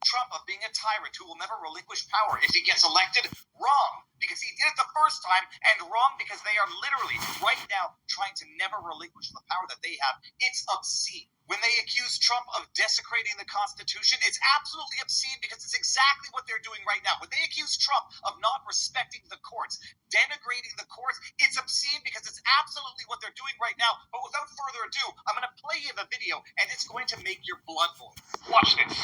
Trump of being a tyrant who will never relinquish power if he gets elected? Wrong, because he did it the first time, and wrong because they are literally right now trying to never relinquish the power that they have. It's obscene. When they accuse Trump of desecrating the Constitution, it's absolutely obscene because it's exactly what they're doing right now. When they accuse Trump of not respecting the courts, denigrating the courts, it's obscene because it's absolutely what they're doing right now. But without further ado, I'm going to play you the video, and it's going to make your blood boil. Watch this.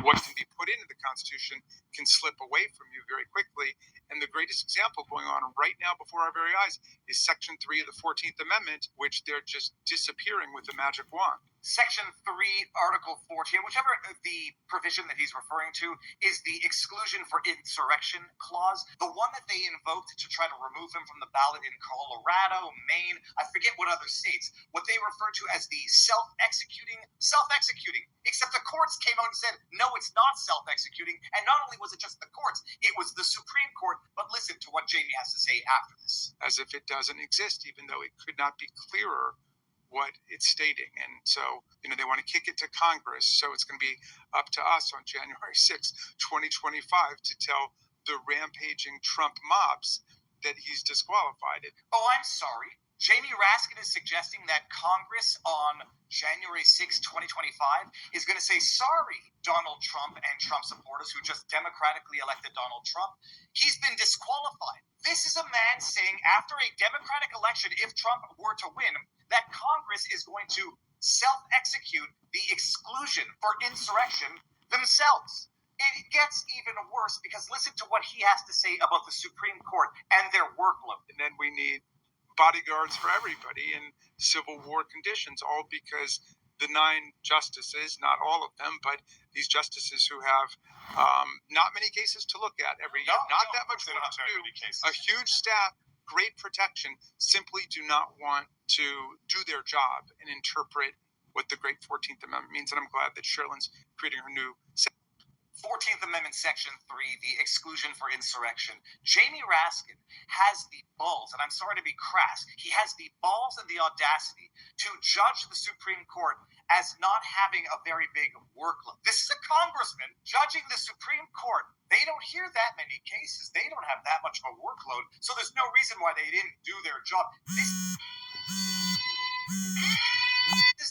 What can be put into the Constitution can slip away from you very quickly. And the greatest example going on right now before our very eyes is Section 3 of the 14th Amendment, which they're just disappearing with a magic wand. Section 3, Article 14, whichever the provision that he's referring to, is the exclusion for insurrection clause, the one that they invoked to try to remove him from the ballot in Colorado, Maine, I forget what other states, what they refer to as the self-executing, except the courts came out and said, no, it's not self-executing, and not only was it just the courts, it was the Supreme Court, but listen to what Jamie has to say after this. As if it doesn't exist, even though it could not be clearer what it's stating. And so, they want to kick it to Congress. So it's going to be up to us on January 6th, 2025 to tell the rampaging Trump mobs that he's disqualified. Oh, I'm sorry. Jamie Raskin is suggesting that Congress on January 6, 2025 is going to say, sorry, Donald Trump and Trump supporters who just democratically elected Donald Trump. He's been disqualified. This is a man saying after a democratic election, if Trump were to win, that Congress is going to self-execute the exclusion for insurrection themselves. It gets even worse because listen to what he has to say about the Supreme Court and their workload. And then we need bodyguards for everybody in civil war conditions, all because the 9 justices, not all of them, but these justices who have not many cases to look at every year, not that much work to do, a huge staff, great protection, simply do not want to do their job and interpret what the great 14th Amendment means. And I'm glad that Sherlin's creating her new 14th Amendment, Section 3, the exclusion for insurrection. Jamie Raskin has the balls, and I'm sorry to be crass, he has the balls and the audacity to judge the Supreme Court as not having a very big workload. This is a congressman judging the Supreme Court. They don't hear that many cases. They don't have that much of a workload, so there's no reason why they didn't do their job. This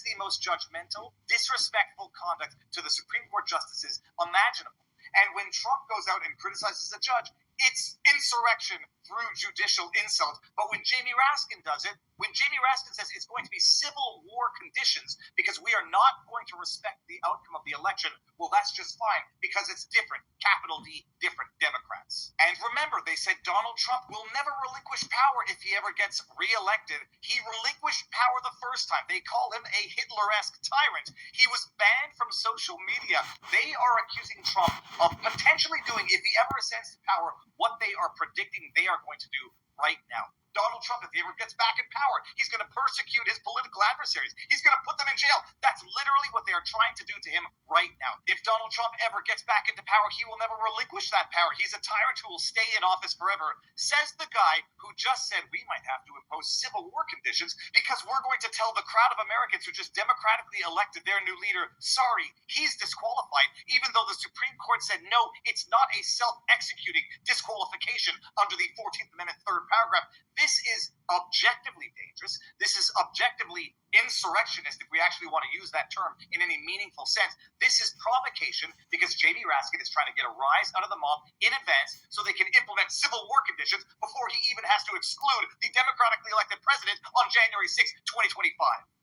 is the most judgmental, disrespectful conduct to the Supreme Court justices imaginable. And when Trump goes out and criticizes a judge, it's insurrection through judicial insult. But when Jamie Raskin does it, when Jamie Raskin says it's going to be civil war conditions because we are not going to respect the outcome of the election, well, that's just fine because it's different, capital D, different Democrats. And remember, they said Donald Trump will never relinquish power if he ever gets reelected. He relinquished power the first time. They call him a Hitler-esque tyrant. He was banned from social media. They are accusing Trump of potentially doing, if he ever ascends to power, what they are predicting they are going to do right now. Donald Trump, if he ever gets back in power, he's going to persecute his political adversaries. He's going to put them in jail. That's literally what they are trying to do to him right now. If Donald Trump ever gets back into power, he will never relinquish that power. He's a tyrant who will stay in office forever, says the guy who just said we might have to impose civil war conditions because we're going to tell the crowd of Americans who just democratically elected their new leader, sorry, he's disqualified, even though the Supreme Court said no, it's not a self-executing disqualification under the 14th Amendment, third paragraph. This is objectively dangerous. This is objectively insurrectionist, if we actually want to use that term in any meaningful sense. This is provocation because Jamie Raskin is trying to get a rise out of the mob in advance so they can implement civil war conditions before he even has to exclude the democratically elected president on January 6, 2025.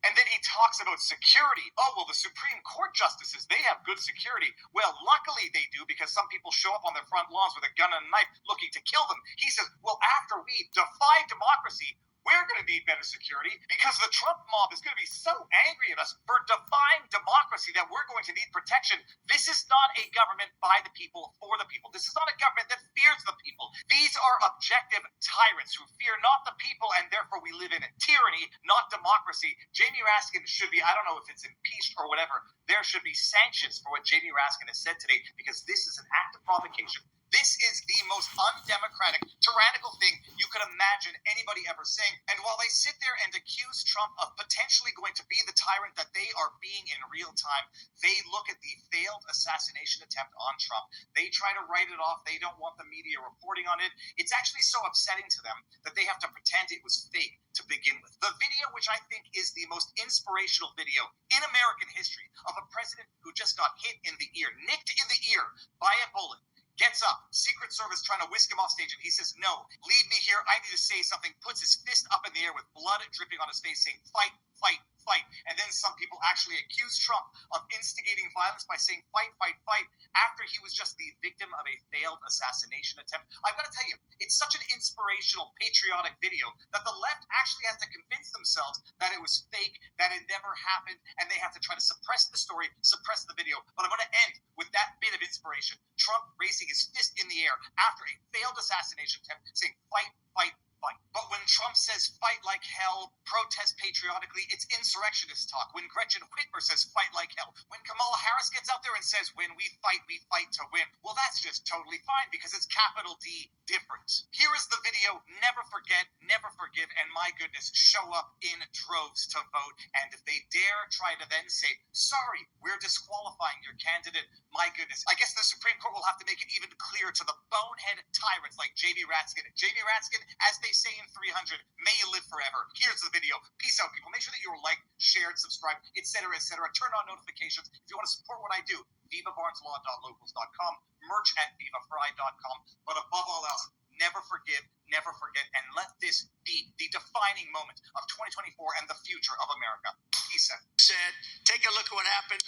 And then he talks about security. Oh, well, the Supreme Court justices, they have good security. Well, luckily they do because some people show up on their front lawns with a gun and a knife looking to kill them. He says, well, after we defy democracy, we're going to need better security because the Trump mob is going to be so angry at us for defying democracy that we're going to need protection. This is not a government by the people, for the people. This is not a government that fears the people. These are objective tyrants who fear not the people, and therefore we live in tyranny, not democracy. Jamie Raskin should be, I don't know if it's impeached or whatever, there should be sanctions for what Jamie Raskin has said today because this is an act of provocation. This is the most undemocratic, tyrannical thing you could imagine anybody ever saying. And while they sit there and accuse Trump of potentially going to be the tyrant that they are being in real time, they look at the failed assassination attempt on Trump. They try to write it off. They don't want the media reporting on it. It's actually so upsetting to them that they have to pretend it was fake to begin with. The video, which I think is the most inspirational video in American history of a president who just got hit in the ear, nicked in the ear by a bullet, gets up, Secret Service trying to whisk him off stage, and he says, "No, leave me here. I need to say something." Puts his fist up in the air with blood dripping on his face, saying, "Fight, fight, fight." And then some people actually accuse Trump of instigating violence by saying, "Fight, fight, fight," after he was just the victim of a failed assassination attempt. I've got to tell you, it's such an inspirational, patriotic video that the left actually has to convince themselves that it was fake, that it never happened, and they have to try to suppress the story, suppress the video. But I'm going to end with that bit of inspiration. Trump raising his fist in the air after a failed assassination attempt, saying, "Fight, fight, fight." But when Trump says "fight like hell," protest patriotically, it's insurrectionist talk. When Gretchen Whitmer says "fight like hell," when Kamala Harris gets out there and says "when we fight to win," well, that's just totally fine because it's capital D different. Here is the video. Never forget, never forgive, and my goodness, show up in droves to vote. And if they dare try to then say, "Sorry, we're disqualifying your candidate," my goodness, I guess the Supreme Court will have to make it even clearer to the bonehead tyrants like Jamie Raskin. Jamie Raskin, as they say in 300, may you live forever. Here's the video. Peace out, people. Make sure that you are liked, shared, subscribed, etc., etc. Turn on notifications. If you want to support what I do, vivabarneslaw.locals.com, merch at vivafry.com. But above all else, never forgive, never forget, and let this be the defining moment of 2024 and the future of America. Peace out. Said, take a look at what happened.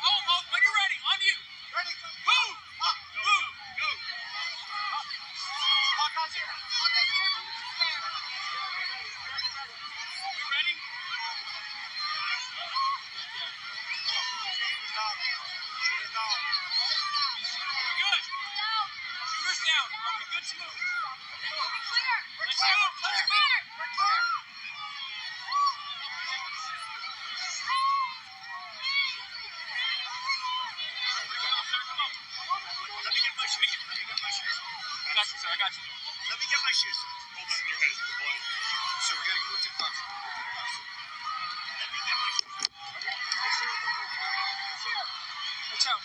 Hold, when you're ready, on you. Ready? Move! Move! Go! Hawkeye's here. You ready? Good. Shooters down. Okay, good to move. Let's move. Let's move. Let me get my shoes. I got you, sir. I got you. Let me get my shoes. Hold on, your head is bloody. So we gotta move to the box. Let me get my shoes. Watch out.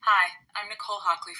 Hi, I'm Nicole Hockley from